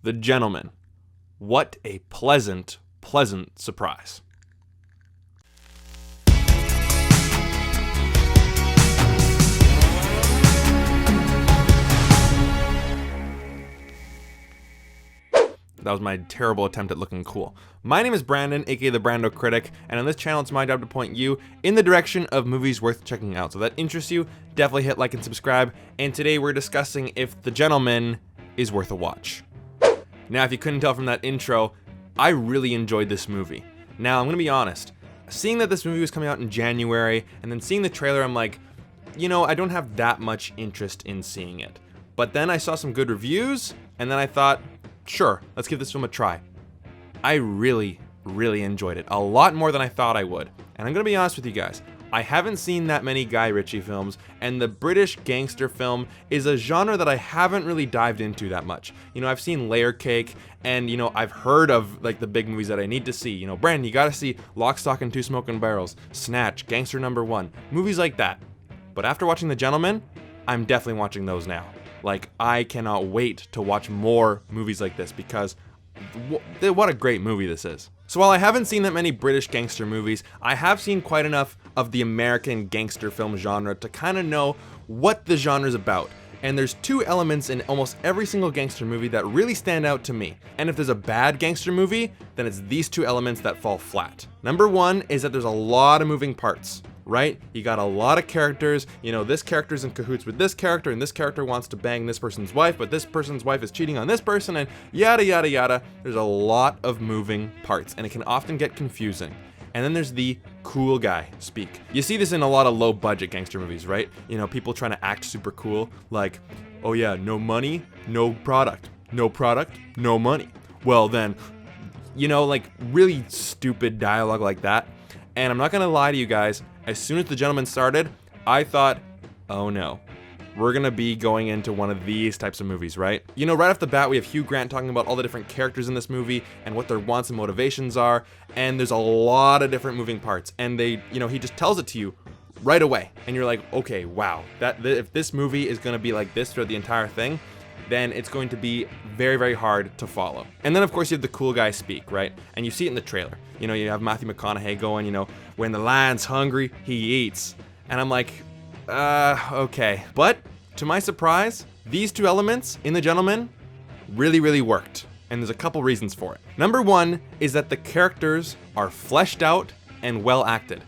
The Gentleman. What a pleasant, pleasant surprise. That was my terrible attempt at looking cool. My name is Brandon, aka the BrandoCritic, and on this channel it's my job to point you in the direction of movies worth checking out. So if that interests you, definitely hit like and subscribe. And today we're discussing if The Gentleman is worth a watch. Now, if you couldn't tell from that intro, I really enjoyed this movie. Now, I'm gonna be honest, seeing that this movie was coming out in January, and then seeing the trailer, I'm like, I don't have that much interest in seeing it. But then I saw some good reviews, and then I thought, sure, let's give this film a try. I really, really enjoyed it. A lot more than I thought I would. And I'm gonna be honest with you guys, I haven't seen that many Guy Ritchie films, and the British Gangster film is a genre that I haven't really dived into that much. I've seen Layer Cake, and I've heard of like the big movies that I need to see. Brandon, you gotta see Lock, Stock, and Two Smoking Barrels, Snatch, Gangster #1, movies like that. But after watching The Gentleman, I'm definitely watching those now. Like, I cannot wait to watch more movies like this because what a great movie this is. So while I haven't seen that many British gangster movies, I have seen quite enough of the American gangster film genre to kind of know what the genre is about. And there's two elements in almost every single gangster movie that really stand out to me. And if there's a bad gangster movie, then it's these two elements that fall flat. Number one is that there's a lot of moving parts. Right? You got a lot of characters, this character's in cahoots with this character, and this character wants to bang this person's wife, but this person's wife is cheating on this person, and yada yada yada. There's a lot of moving parts, and it can often get confusing. And then there's the cool guy speak. You see this in a lot of low budget gangster movies, right? People trying to act super cool, like, oh yeah, no money, no product, no product, no money. Well then, like really stupid dialogue like that. And I'm not gonna lie to you guys, as soon as The Gentleman started, I thought, oh no, we're gonna be going into one of these types of movies, right? Right off the bat, we have Hugh Grant talking about all the different characters in this movie and what their wants and motivations are, and there's a lot of different moving parts, and he just tells it to you right away, and you're like, okay, wow, if this movie is gonna be like this throughout the entire thing, then it's going to be very, very hard to follow. And then of course you have the cool guy speak, right? And you see it in the trailer. You have Matthew McConaughey going, when the lion's hungry, he eats. And I'm like, okay. But to my surprise, these two elements in The Gentleman really, really worked. And there's a couple reasons for it. Number one is that the characters are fleshed out and well acted.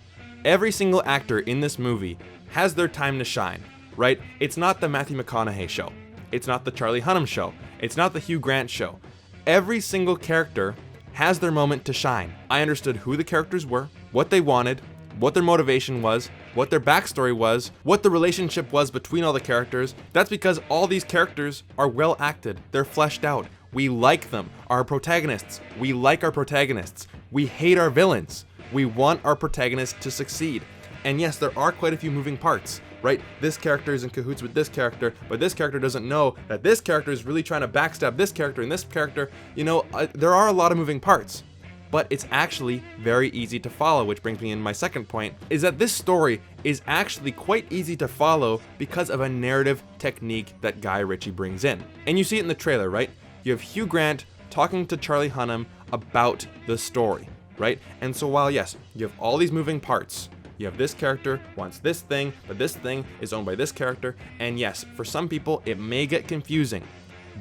Every single actor in this movie has their time to shine, right? It's not the Matthew McConaughey show. It's not the Charlie Hunnam show. It's not the Hugh Grant show. Every single character has their moment to shine. I understood who the characters were, what they wanted, what their motivation was, what their backstory was, what the relationship was between all the characters. That's because all these characters are well acted. They're fleshed out. We like them. Our protagonists. We like our protagonists. We hate our villains. We want our protagonists to succeed. And yes, there are quite a few moving parts, right? This character is in cahoots with this character, but this character doesn't know that this character is really trying to backstab this character and this character. There are a lot of moving parts, but it's actually very easy to follow, which brings me in my second point, is that this story is actually quite easy to follow because of a narrative technique that Guy Ritchie brings in. And you see it in the trailer, right? You have Hugh Grant talking to Charlie Hunnam about the story, right? And so while, yes, you have all these moving parts, you have this character wants this thing, but this thing is owned by this character. And yes, for some people, it may get confusing.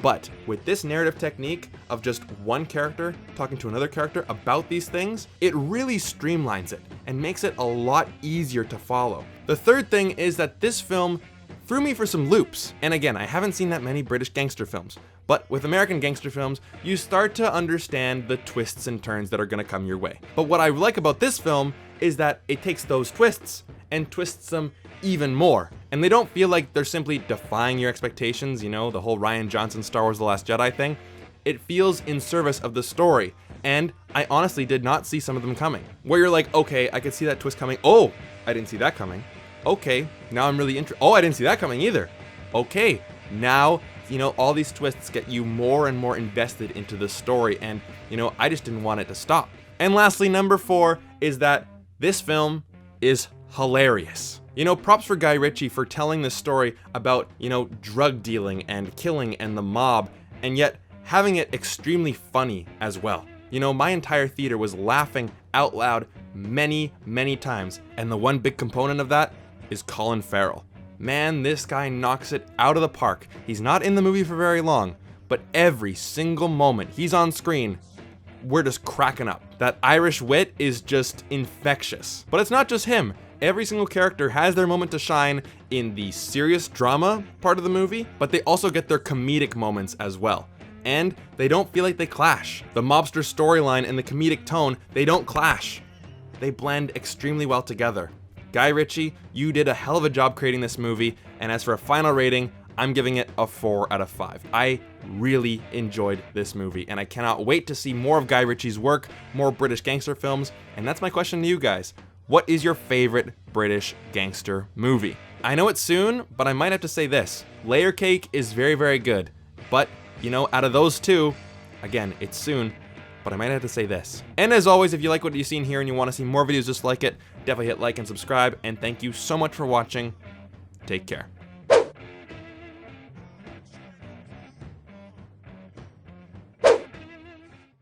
But with this narrative technique of just one character talking to another character about these things, it really streamlines it and makes it a lot easier to follow. The third thing is that this film threw me for some loops. And again, I haven't seen that many British gangster films. But with American gangster films, you start to understand the twists and turns that are gonna come your way. But what I like about this film is that it takes those twists and twists them even more. And they don't feel like they're simply defying your expectations, the whole Rian Johnson Star Wars The Last Jedi thing. It feels in service of the story. And I honestly did not see some of them coming. Where you're like, okay, I could see that twist coming. Oh, I didn't see that coming. Okay, now I'm really interested. Oh, I didn't see that coming either. Okay, now all these twists get you more and more invested into the story, and I just didn't want it to stop. And lastly, number 4 is that this film is hilarious. Props for Guy Ritchie for telling this story about, drug dealing and killing and the mob, and yet having it extremely funny as well. You know, my entire theater was laughing out loud many times, and the one big component of that is Colin Farrell. Man, this guy knocks it out of the park. He's not in the movie for very long, but every single moment he's on screen, we're just cracking up. That Irish wit is just infectious. But it's not just him. Every single character has their moment to shine in the serious drama part of the movie, but they also get their comedic moments as well. And they don't feel like they clash. The mobster storyline and the comedic tone, they don't clash. They blend extremely well together. Guy Ritchie, you did a hell of a job creating this movie, and as for a final rating, I'm giving it a 4 out of 5. I really enjoyed this movie, and I cannot wait to see more of Guy Ritchie's work, more British gangster films, and that's my question to you guys. What is your favorite British gangster movie? I know it's soon, but I might have to say this. Layer Cake is very good, but you know, out of those two, again, it's soon, but I might have to say this. And as always, if you like what you've seen here and you want to see more videos just like it, definitely hit like and subscribe, and thank you so much for watching. Take care.